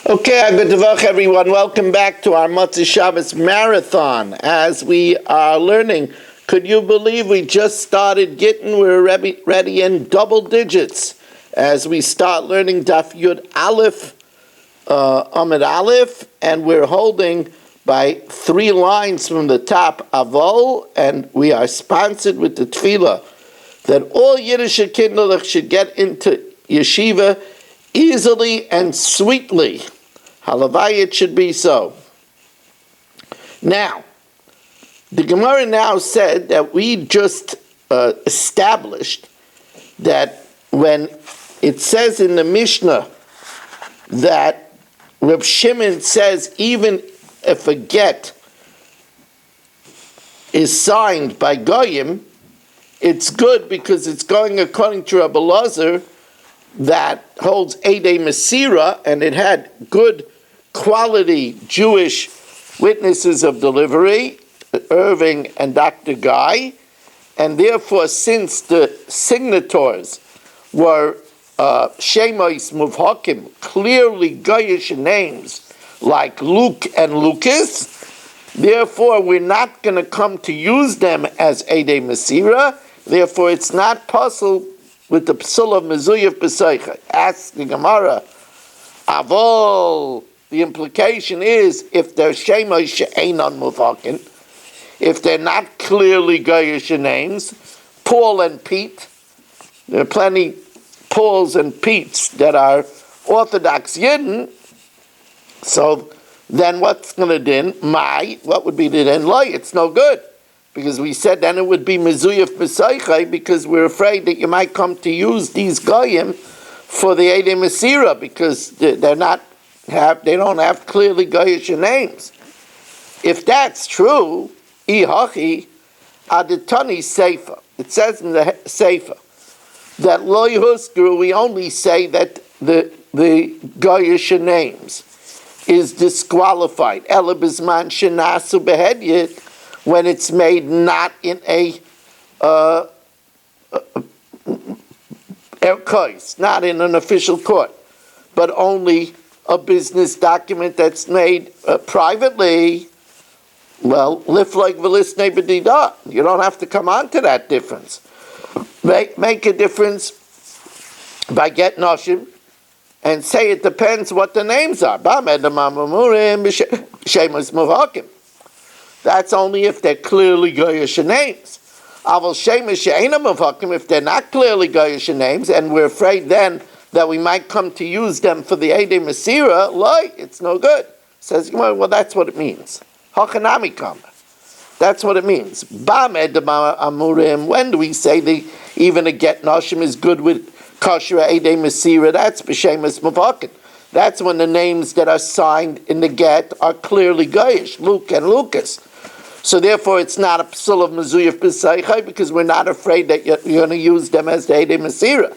Okay, good Tavach, everyone. Welcome back to our Motzei Shabbos marathon. As we are learning, could you believe we just started Gittin? We're ready in double digits as we start learning Daf Yud Aleph, Amid Aleph, and we're holding by 3 lines from the top, Avol, and we are sponsored with the tefillah that all Yiddish Kinder should get into yeshiva easily and sweetly. Halavai, it should be so. Now, the Gemara now said that we just established that when it says in the Mishnah that Reb Shimon says even if a get is signed by Goyim, it's good because it's going according to Rabbi Elazar that holds Eidei Masira, and it had good quality Jewish witnesses of delivery, Irving and Dr. Guy, and therefore since the signatories were Shemois Muvhakim, clearly Goyish names like Luke and Lucas, therefore we're not going to come to use them as Eidei Masira, therefore it's not possible with the psul of Mezuyev B'Seicha. Ask the Gemara, Avol, the implication is if they're Shemois She'einon Muvhakin, if they're not clearly Goyish names, Paul and Pete, there are plenty Pauls and Petes that are Orthodox Yidden, so then what's going to din? What would be the din? Loi, it's no good. Because we said then it would be Mezuyaf B'Seichai because we're afraid that you might come to use these Goyim for the Eidei Masira because they don't have clearly Goyish names. If that's true, Ihachi Aditani Seifa. It says in the Seifa that Lo Yehuskru, we only say that the Goyish names is disqualified. Ela Bizman Shenasu Behedyet, when it's made not in a erkos, not in an official court, but only a business document that's made privately. Well, lifloik v'lisnei b'dida. You don't have to come on to that difference. Make a difference by get noshim and say it depends what the names are. That's only if they're clearly Goyish names. If they're not clearly Goyish names, and we're afraid then that we might come to use them for the Eidei Masira, it's no good. Says, well, that's what it means. That's what it means. When do we say even a get noshim is good with kosher Eidei Masira? That's b'shemus mavakin. That's when the names that are signed in the get are clearly Goyish, Luke and Lucas. So therefore it's not a psul of Mezuyif B'Seichai because we're not afraid that you're going to use them as the Eidei Masira.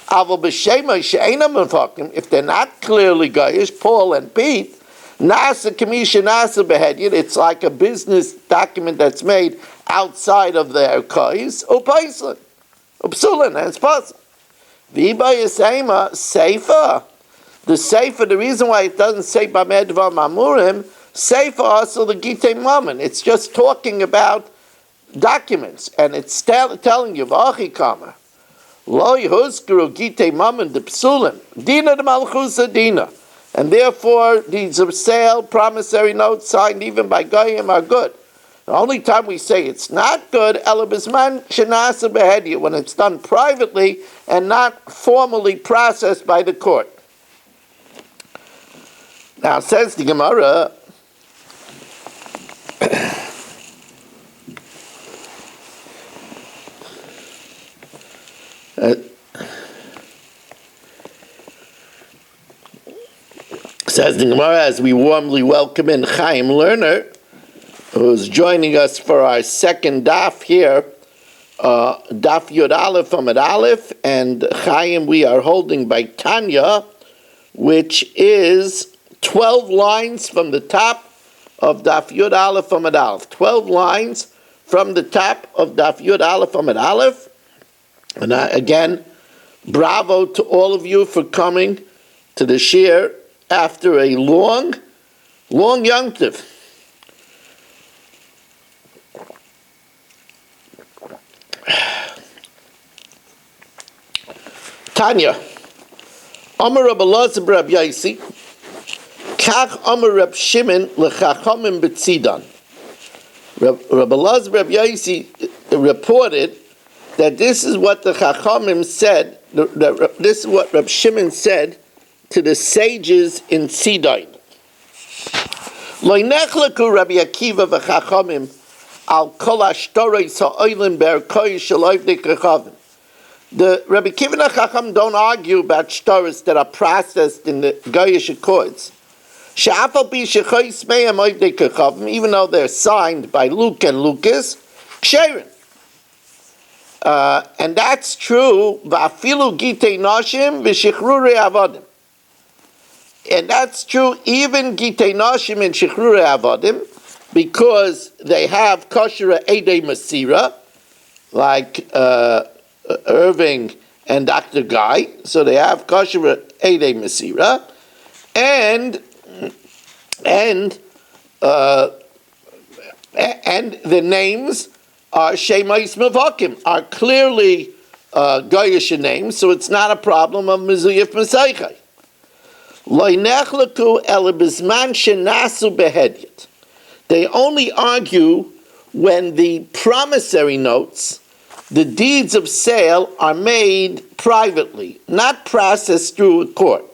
Aval b'shemai she'ena mevakim, if they're not clearly Goyish, Paul and Pete, Nasa Kamisha Nasa Behedyet, it's like a business document that's made outside of their kois, Upaislin, Upsulin, and it's possible. V'ibay Yisema, Seifa. The Seifa, the reason why it doesn't say Bameh Dvar Mamurim, Seifa also the Gittin Daf. It's just talking about documents, and it's telling you, V'achi Kamer, Lo Yehuskuru Gittin Daf de Psulim, Dina de Malchusa Dina. And therefore, these of sale, promissory notes signed even by Goyim are good. The only time we say it's not good, Ela Bizman Shenasa Behedyet, when it's done privately and not formally processed by the court. Now, says the Gemara, says the Gemara, as we warmly welcome in Chaim Lerner, who's joining us for our second daf here, Daf Yud Aleph Amid Aleph, and Chaim we are holding by Tanya, which is 12 lines from the top of Daf Yud Aleph Amid Aleph. 12 lines from the top of Daf Yud Aleph Amid Aleph. And again, bravo to all of you for coming to the shir after a long Yom Tov. Tanya, Amar Rabbi Elazar Rab Yaisi, Kach Amar Rab Shimon lechachamim b'tzidan. Rabbi Elazar Rab Yaisi reported that this is what the Chachamim said, this is what Rab Shimon said to the sages in Sidon. Lo nechlaku Rabbi Akiva v'Chachamim al kol ashtorei ha'olim be'erkoi shel ovdei kachavim. The Rabbi Akiva and the Chacham don't argue about shtoros that are processed in the Goyish Accords. She'afal pi shechois me'em ovdei kachavim, even though they're signed by Luke and Lucas, ksherin. And that's true. Va'afilu gitei nashim v'shichrurei avodim. And that's true even gitei nashim and shichrurei avodim, because they have kosher edei masira, like Irving and Dr. Guy. So they have kosher edei masira, and the names are Shemais Mavakim, are clearly Goyish names, so it's not a problem of Mezuyif Meseichai. Lo nechlaku ele bizman shenasu behedyet. They only argue when the promissory notes, the deeds of sale, are made privately, not processed through a court.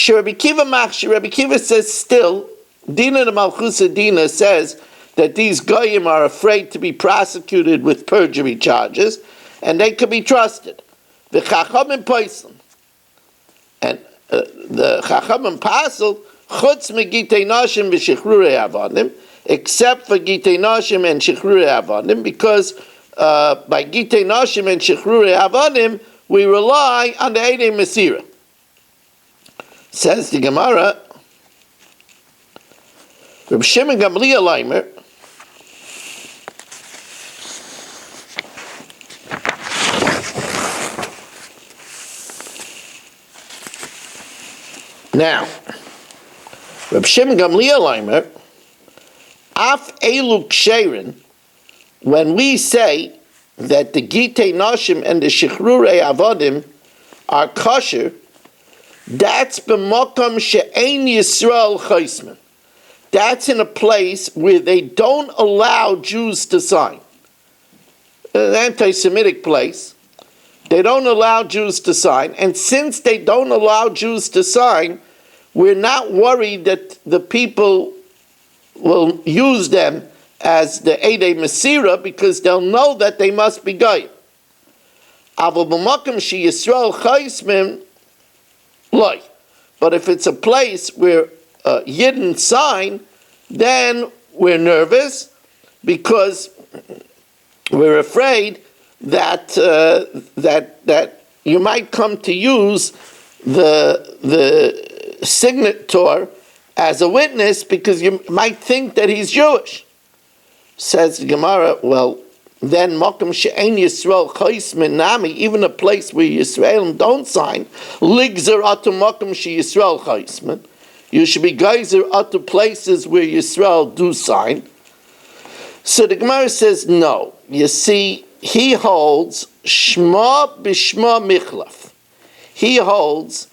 Rabbi Kiva says still, Dina de Malchusa Dina says that these goyim are afraid to be prosecuted with perjury charges, and they could be trusted. The Chachamim Paisel, and the Chachamim Pasel, chutz megitei nashim v'shichrurei avodim, except for gitei nashim and shichrurei avodim, because by gitei nashim and shichrurei avodim we rely on the edei masira. Says the Gemara, Reb Shimon Gamliel Leimer, now, Reb Shimon Gamliel Leimer, Af Elu Ksherin, when we say that the Gitei Nashim and the Shichrurei Avodim are kosher, that's b'mokom she'ein Yisrael chaisman. That's in a place where they don't allow Jews to sign. An anti-Semitic place. They don't allow Jews to sign. And since they don't allow Jews to sign, we're not worried that the people will use them as the Edei Masira, because they'll know that they must be Goyim. Aval b'mokom she'Yisrael chaisman loy. But if it's a place where Yidden sign, then we're nervous because we're afraid that that you might come to use the signator as a witness because you might think that he's Jewish. Says the Gemara, well, then Mokum She'ein Yisrael Chais Minami, even a place where Yisraelim don't sign, Ligzer Atu Mokum She'Yisrael Chais Min. You should be geyser Atu places where Yisrael do sign. So the Gemara says no. You see, he holds Shma B'Shma Michlaf. He holds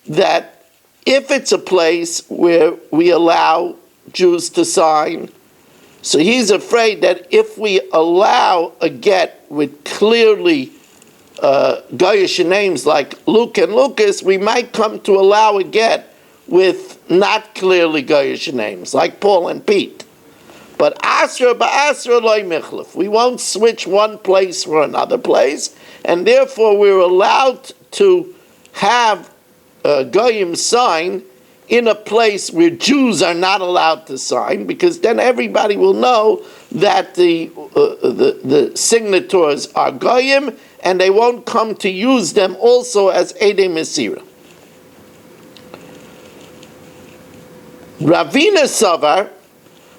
that if it's a place where we allow Jews to sign, so he's afraid that if we allow a get with clearly Goyish names like Luke and Lucas, we might come to allow a get with not clearly Goyish names like Paul and Pete. But Asra ba'Asra loy michlef. We won't switch one place for another place, and therefore we're allowed to have Goyim sign in a place where Jews are not allowed to sign, because then everybody will know that the signators are Goyim, and they won't come to use them also as Edei Mesira. Ravina Savar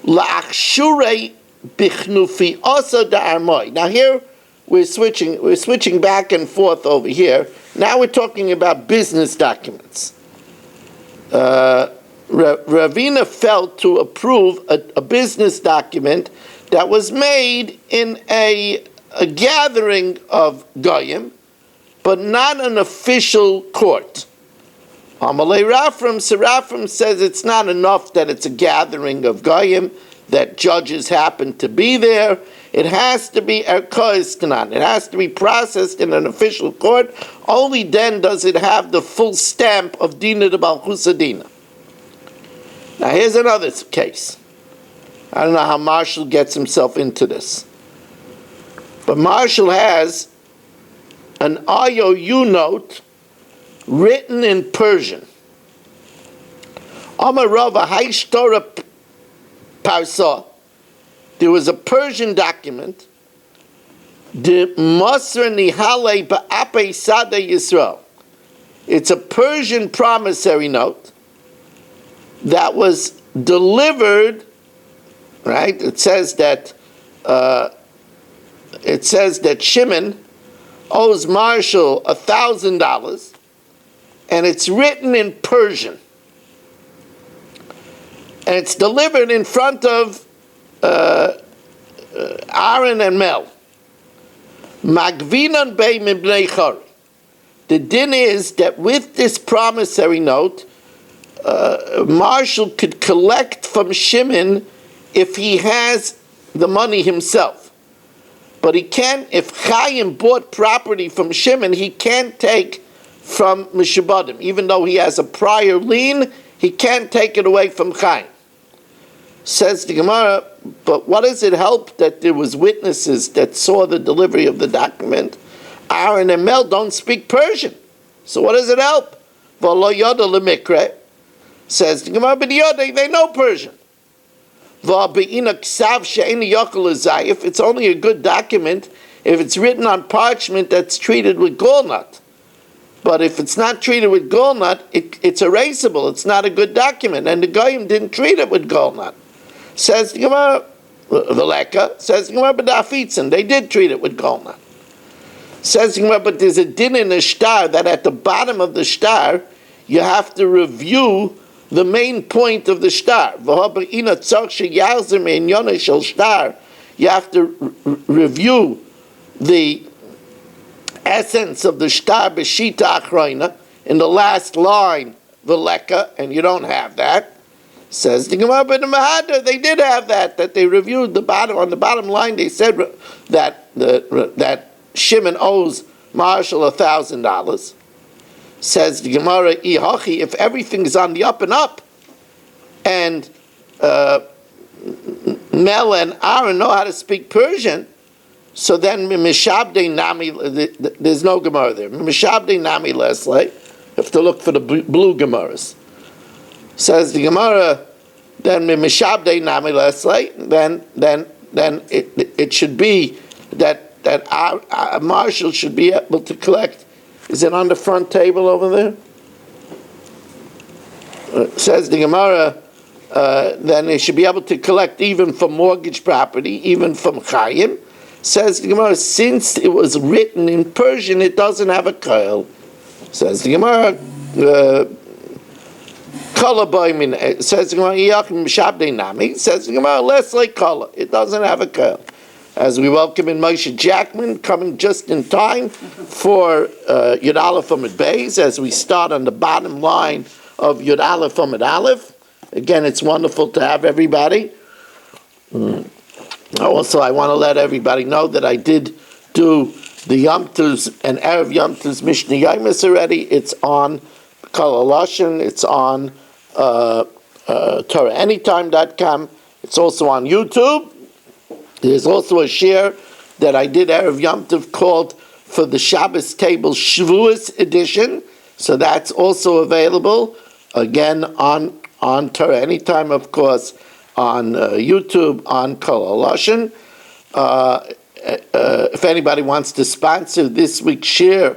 la'achshurei bichnufi asa da'armoi. Now here we're switching back and forth over here. Now we're talking about business documents. Ravina felt to approve a business document that was made in a gathering of Goyim, but not an official court. Amalei Rafram, Serafram says it's not enough that it's a gathering of Goyim, that judges happen to be there. It has to be erkois kanan. It has to be processed in an official court. Only then does it have the full stamp of Dina de Balchusa Dina. Now here's another case. I don't know how Marshall gets himself into this. But Marshall has an IOU note written in Persian. Amar Rava Haishtora Parsa. There was a Persian document. De Masr Nihale Ba'ape Sada Yisrael. It's a Persian promissory note that was delivered. Right? It says that Shimon owes Marshall $1,000, and it's written in Persian, and it's delivered in front of Aaron and Mel. Magvinan Bey Mibnei Chari. The din is that with this promissory note, Marshall could collect from Shimon if he has the money himself. But he can't, if Chaim bought property from Shimon, he can't take from Mishabadim. Even though he has a prior lien, he can't take it away from Chaim. Says the Gemara, but what does it help that there was witnesses that saw the delivery of the document? Aaron and Mel don't speak Persian. So what does it help? V'lo yoda lemikre. Says the Gemara, but they know Persian. If it's only a good document, if it's written on parchment that's treated with gallnut. But if it's not treated with gallnut, it's erasable. It's not a good document. And the Goyim didn't treat it with gallnut. Says the Gemara, says the Gemara, but they did treat it with gallnut. Says the Gemara, but there's a din in the shtar that at the bottom of the shtar, you have to review the main point of the shtar. You have to review the essence of the shtar b'shita achroina in the last line, v'leka, and you don't have that. Says the Gemara, but the Mahadar, they did have that they reviewed the bottom. On the bottom line, they said that Shimon owes Marshall $1,000. Says the Gemara, Ihachi, if everything's on the up and up, and Mel and Aaron know how to speak Persian, so then Mishabde Nami, there's no Gemara there. Mishabde Nami Leslie, you have to look for the blue Gemaras. Says the Gemara, then Mishabde Nami Leslie, then it should be that Marshall should be able to collect. Is it on the front table over there? Says the Gemara, then they should be able to collect even from mortgage property, even from Chaim. Says the Gemara, since it was written in Persian, it doesn't have a koil. Says the Gemara, says the Gemara, says the Gemara, less like Kala. It doesn't have a koil. As we welcome in Moshe Jackman, coming just in time for Yud Aleph Amud Beis, as we start on the bottom line of Yud Aleph Amud Aleph. Again, it's wonderful to have everybody. Also, I want to let everybody know that I did do the Yom Tov and Erev Yom Tov's Mishnah Yomis already. It's on Kol Lashon. It's on TorahAnytime.com. It's also on YouTube. There's also a share that I did Erev Yom Tov called for the Shabbos Table Shavuos edition. So that's also available, again, on Torah Anytime, of course, on YouTube, on Kol Lashon. If anybody wants to sponsor this week's share,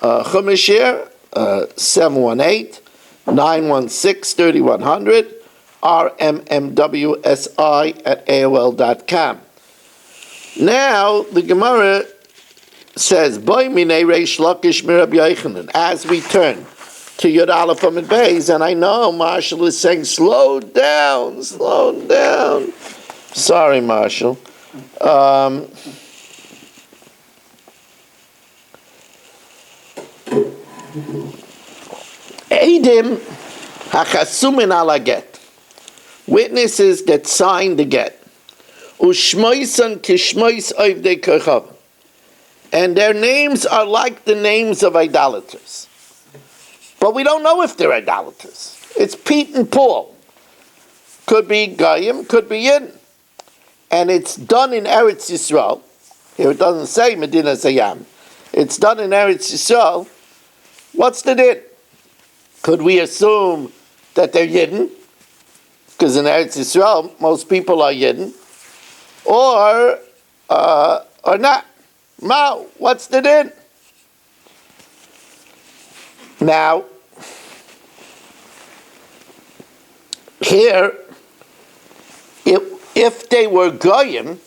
Chumash share, 718-916-3100, rmmwsi@aol.com. Now, the Gemara says, as we turn to Yud Aleph Amid Beis, and I know Marshall is saying, slow down. Sorry, Marshall. Eidim hachasumin ala get. Witnesses that sign the get. Ushmoisan kishmois oivdei kochav. And their names are like the names of idolaters. But we don't know if they're idolaters. It's Pete and Paul. Could be Goyim, could be Yidden. And it's done in Eretz Yisrael. Here it doesn't say Medina Zayam. It's done in Eretz Yisrael. What's the din? Could we assume that they're Yidden? Because in Eretz Yisrael, most people are Yidden. Or not. Mao, what's the din? Now, here, if they were Goyim,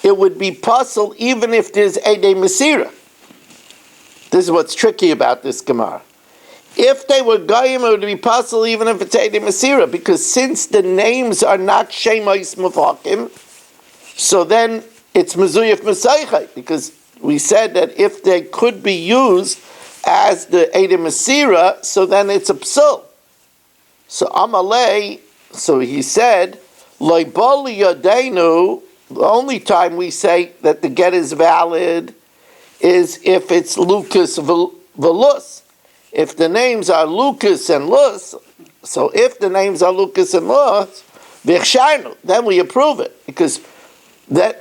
it would be puzzle even if there's Eidei Mesira. This is what's tricky about this Gemara. If they were Goyim, it would be puzzle even if it's Eidei Mesira, because since the names are not Shemois Mevakim, so then it's Mezuyif Mesaychai, because we said that if they could be used as the Eidei Mesira, so then it's a psul. So Amalei, so he said, Loi Boli Yadeinu, the only time we say that the get is valid is if it's Lucas Velus. If the names are Lucas and Lus, so if the names are Lucas and Lus, then we approve it, because then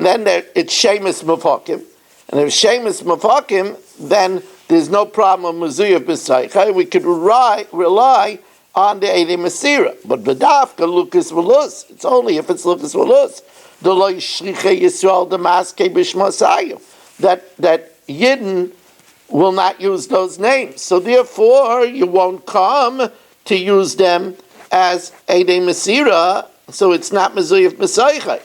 it's Shemus Mevakim, and if Shemus Mevakim, then there's no problem with Mezuyah B'Saychai. We could rely on the Eidei Mesira. But B'dafka, Lucas Velus, it's only if it's Lucas Velus. The Loi Shlichei Yisrael Damaske B'Shmasayu. That Yidden will not use those names. So therefore, you won't come to use them as Eidei Mesira, so it's not Mezuyah B'Saychai.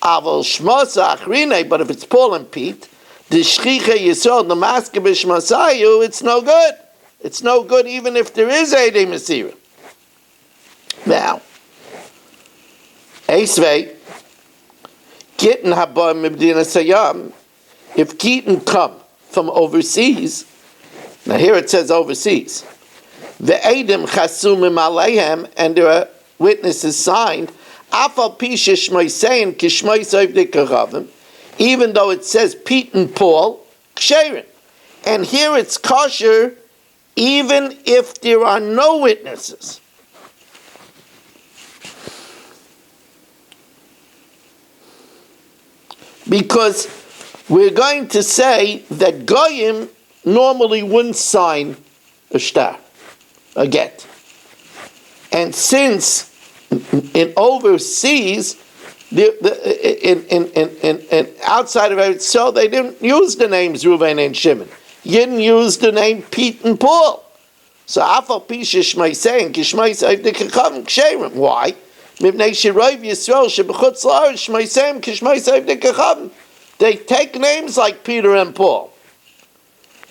Aval Shmasa Achrine, but if it's Paul and Pete, the Shchicha Yisrael, the Maske B'Shmasayu, it's no good. It's no good even if there is Eidei Mesira. Now, Eisvei, Gittin Haba Mibdina Sayam, if Gittin come from overseas, now here it says overseas, the Eidim Chasumim Aleihem, and there are witnesses signed, Afal Pisha Shmoisein Kishmoisevdei Kachavim, even though it says Pete and Paul, Ksherin. And here it's kosher even if there are no witnesses. Because we're going to say that Goyim normally wouldn't sign a shtar, a get. And since in overseas, in outside of Eretz Yisrael, they didn't use the names Reuven and Shimon. You didn't use the name Pete and Paul. So Afal Pisha Shmaisein Kishmaisein Dikacham Ksherim. Why? Mibnei Shirov Yisrael Shebechutz La'aretz Shmaisein Kishmaisein Dikacham. They take names like Peter and Paul.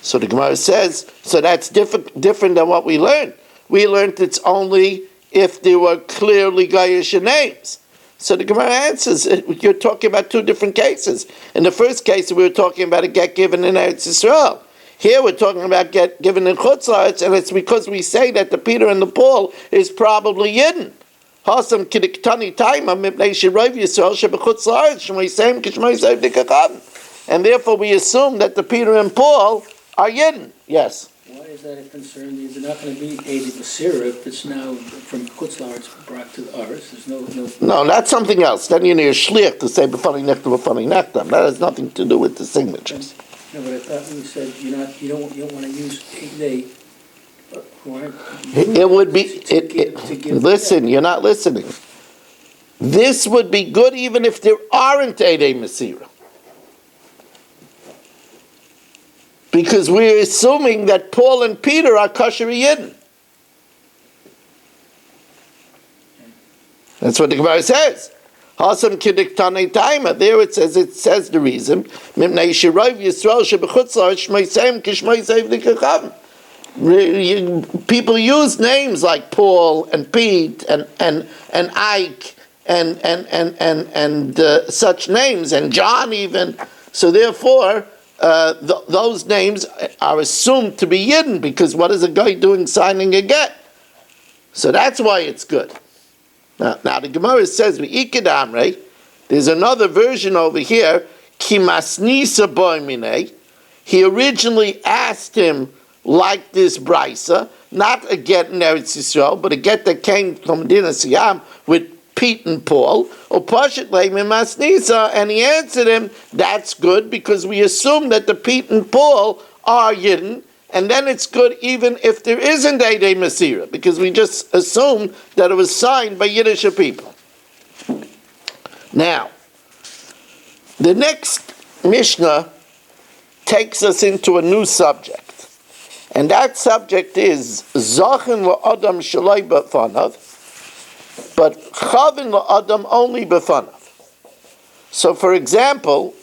So the Gemara says, so that's different than what we learned. We learned it's only if there were clearly Gayish names. So the Gemara answers, you're talking about two different cases. In the first case, we were talking about a get given in Eretz Yisrael. Here we're talking about get given in Chutz La'aretz, and it's because we say that the Peter and the Paul is probably Yidden. Hasam kidiktani taima mipnei shirov Yisrael shebechutz la'aretz shmoisem kishmoisem dikacham. And therefore we assume that the Peter and Paul are Yidden. Yes? Why is that a concern? They're not going to be Eidei Mesira if it's now from Chutz La'aretz brought to the Aretz. There's no... No, that's something else. Then you need a shliach to say b'fanei nechtam b'fanei nechtam. That has nothing to do with the signatures. No, but I thought you said you don't want to use Eidei. It would be. Listen, you're not listening. This would be good even if there aren't Eidei Mesira, because we're assuming that Paul and Peter are kosher Yidden. That's what the Gemara says. Hasam kidiktane taima. There it says the reason. Mimnei shirov Yisrael shebechutz la'aretz shmoisem kishmoisem dikacham. People use names like Paul and Pete and Ike and such names, and John even. So therefore, those names are assumed to be Yidden, because what is a guy doing signing a get? So that's why it's good. Now the Gemara says, there's another version over here, Kimasnisa boimine. He originally asked him, like this brisa, not a get in Eretz Yisrael, but a get that came from Dinas Yam with Pete and Paul, or Pashat Leimin Masnisa, and he answered him, that's good, because we assume that the Pete and Paul are Yidden, and then it's good even if there isn't Eidei Masira, because we just assume that it was signed by Yiddish people. Now, the next Mishnah takes us into a new subject. And that subject is Zachin la'adam shalai b'fanav, but Chavin la'adam only b'fanav. So, for example,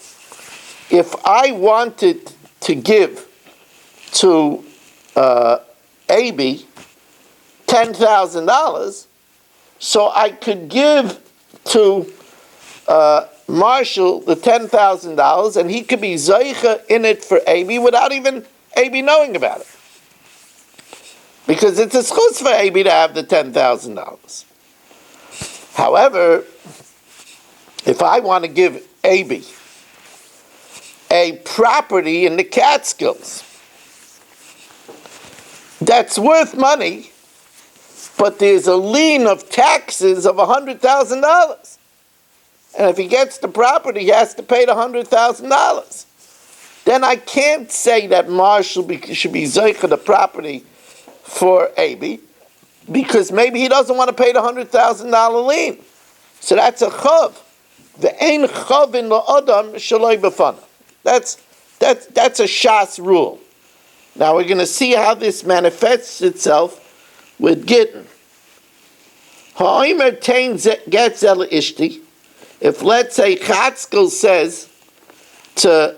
if I wanted to give to Abi $10,000, so I could give to Marshall the $10,000, and he could be Zaycha in it for Abi without even Abi knowing about it. Because it's a schus for Abi to have the $10,000. However, if I want to give Abi a property in the Catskills that's worth money, but there's a lien of taxes of $100,000, and if he gets the property, he has to pay the $100,000, then I can't say that Marshall should be Zoycha the property for Abi, because maybe he doesn't want to pay the $100,000 lien. So that's a chav. The ein chav in la'adam shaloi b'fanav. That's a Shas rule. Now we're going to see how this manifests itself with Gittin. Ha'omer tein gets el ishti. If, let's say, Chatzkel says to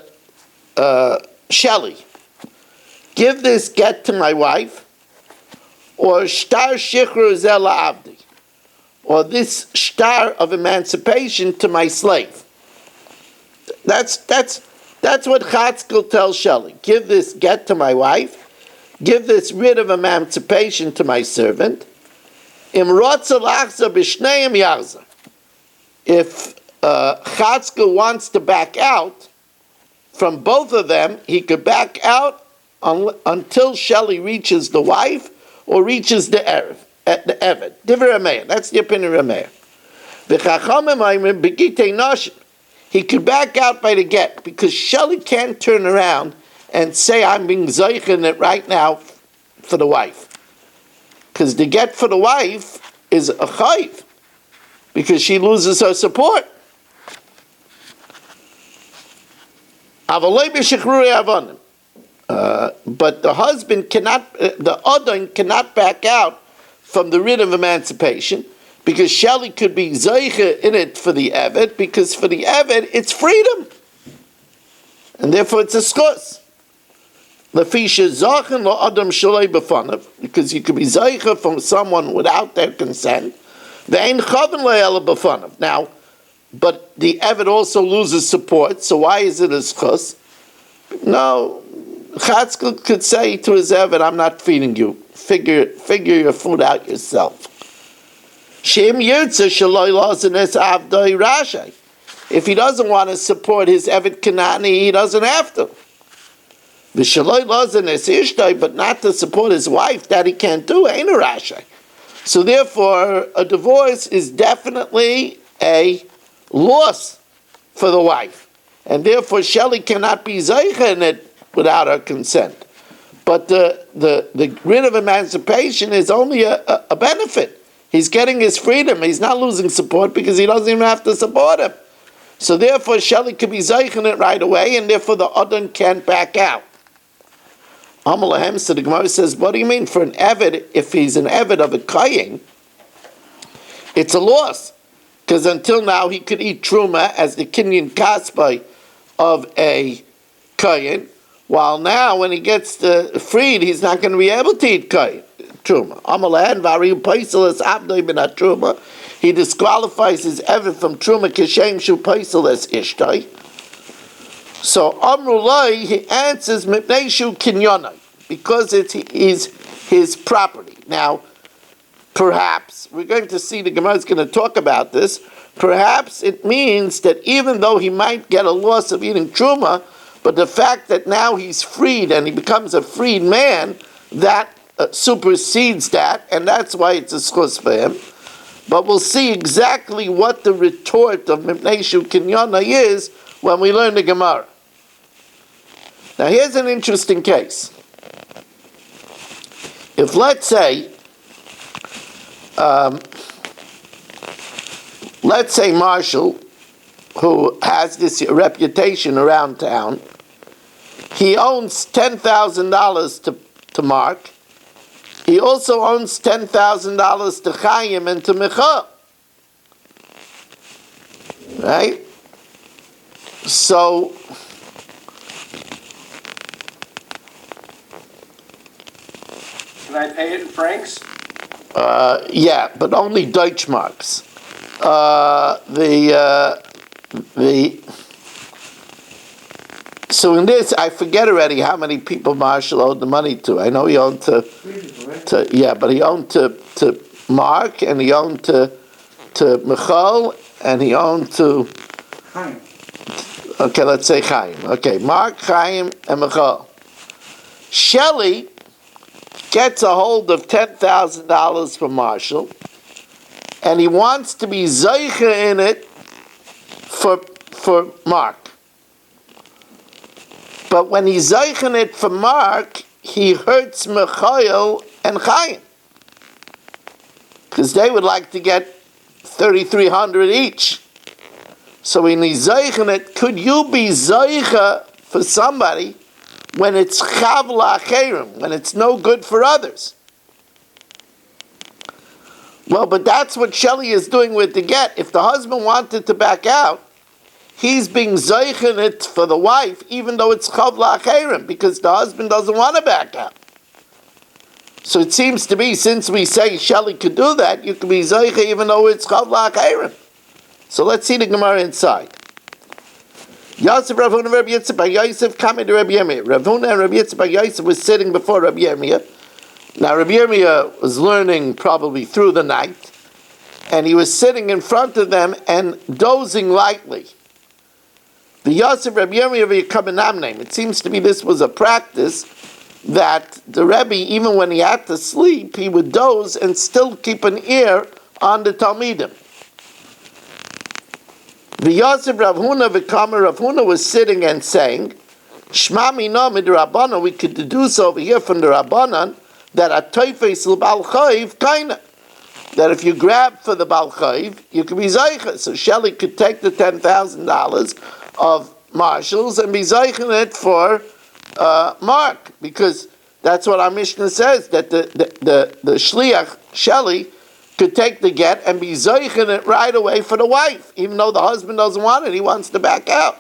Shelley, give this get to my wife, or shtar shichru zel abdi, or this shtar of emancipation to my slave. That's what Chatzkel tells Shelley. Give this get to my wife, give this writ of emancipation to my servant. Im rotza lachza b'shneim yarza. If Chatzkel wants to back out from both of them, he could back out until Shelley reaches the wife or reaches the Eved. Divrei Rameir. That's the opinion of Rameir. He could back out by the get, because Shelley can't turn around and say, I'm being zoich in it right now for the wife. Because the get for the wife is a chayv, because she loses her support. But the husband cannot, the Adon cannot back out from the writ of emancipation, because Shelley could be Zoiche in it for the Eved, because for the Eved it's freedom. And therefore it's a skos. Lefisha Zachin lo Adam Shalei b'fanav, because you could be Zoiche from someone without their consent. Ve'ein Chavin lo b'fanav. Now, but the Eved also loses support, so why is it a skos? No, Chatzkel could say to his Eved, I'm not feeding you. Figure your food out yourself. Shem Yirtze Shaloi Lazanes Avdoi Rashi. If he doesn't want to support his Eved Kanani, he doesn't have to. V'Shaloi Lazanes Ishtoi, but not to support his wife, that he can't do, ain't a Rashi. So therefore, a divorce is definitely a loss for the wife. And therefore, Shelley cannot be Zeicha in it without her consent. But the writ of emancipation is only a benefit. He's getting his freedom. He's not losing support because he doesn't even have to support him. So therefore, Shelley could be Zeicha in it right away, and therefore the Adon can't back out. Amalahem, so the Gemara says, what do you mean for an Eved, if he's an Eved of a Kayin, it's a loss. Because until now he could eat Truma as the Kinyan Kaspai of a Kayin, While now, when he gets freed, he's not going to be able to eat truma. He disqualifies his ever from truma kishem shu paisel es ishtai. So Amrulai, he answers mipnei shu kinyonai, because it is his property. Now, perhaps we're going to see, the Gemara is going to talk about this. Perhaps it means that even though he might get a loss of eating truma, but the fact that now he's freed and he becomes a freed man, that supersedes that, and that's why it's a schus for him. But we'll see exactly what the retort of Mipnei Shu Kinyana is when we learn the Gemara. Now here's an interesting case. If, let's say Marshall, who has this reputation around town, he owns $10,000 to Mark. He also owns $10,000 to Chaim and to Micha. Right? So, can I pay it in francs? yeah, but only Deutschmarks. So in this, I forget already how many people Marshall owed the money to. I know he owned to but he owned to Mark, and he owned to Michal, and he owned to Chaim. Okay, let's say Chaim. Okay, Mark, Chaim, and Michal. Shelley gets a hold of $10,000 from Marshall, and he wants to be zeicha in it for Mark. But when he's zeichen it for Mark, he hurts Michael and Chaim, because they would like to get $3,300 each. So when he's zeichen it, could you be zeicha for somebody when it's chav la'acherim, when it's no good for others? Well, but that's what Shelley is doing with the get. If the husband wanted to back out, he's being zeichen it for the wife, even though it's chav la'acherim, because the husband doesn't want to back out. So it seems to be, since we say Shelley could do that, you could be zeichen even though it's chav la'acherim. So let's see the Gemara inside. Yosef, Rav Huna, Rabbi Yitzchak bar Yosef coming to Rabbi Yirmiyah. Rav Huna and Rabbi Yitzchak bar Yosef was sitting before Rabbi Yirmiyah. Now Rabbi Yirmiyah was learning probably through the night, and he was sitting in front of them and dozing lightly. The Yosef Rabbi Yirmiyah v'yikabenam name. It seems to me this was a practice that the Rebbe, even when he had to sleep, he would doze and still keep an ear on the Talmidim. The Yosef Rav Huna v'kamer Rav Huna was sitting and saying, Shma mina midrabanan, we could deduce over here from the Rabbanan that a toifes l'bal chayiv kaina, that if you grab for the bal chayiv, you could be zeicha. So Shelley could take the $10,000 of Marshall's and be zeichen it for Mark, because that's what our Mishnah says, that the shliach Shelley could take the get and be zeichen it right away for the wife, even though the husband doesn't want it, he wants to back out.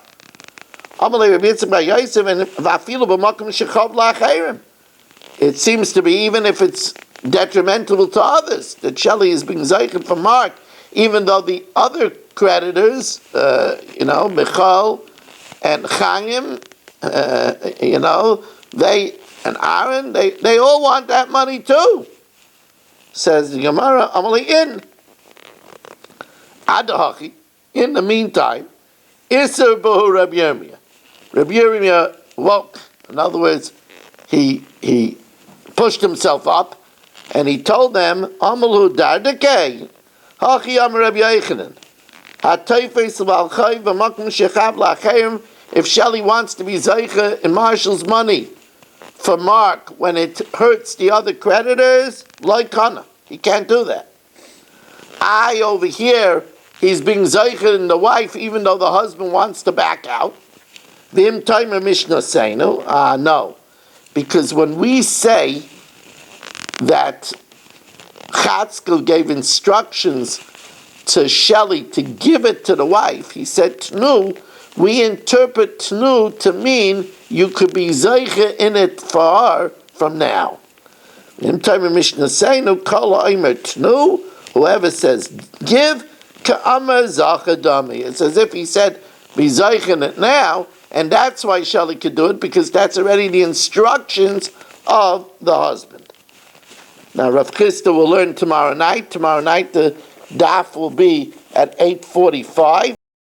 It seems to be, even if it's detrimental to others, that Shelley is being zeichen for Mark, even though the other creditors, Michal and Chaim, they and Aaron, they all want that money too. Says the Gemara, Amali in Adahachi. In the meantime, Isser Bohu Rabbi Yirmiyah. Rabbi Yirmiyah woke. In other words, he pushed himself up, and he told them, Amalu Dardake, Hachi Am Rabbi Yechanan. If Shelley wants to be zeicha in Marshall's money for Mark when it hurts the other creditors, like kana, he can't do that. Over here, he's being zeicha in the wife even though the husband wants to back out. V'im timer Mishnah seinu, no, because when we say that Chatzkel gave instructions to Shelley to give it to the wife, he said Tnu, we interpret Tnu to mean you could be zeiche in it for her from now. Whoever says give, it's as if he said be zeiche in it now, and that's why Shali could do it, because that's already the instructions of the husband. Now Rav Chisda will learn tomorrow night. Tomorrow night the daf will be at 8:45.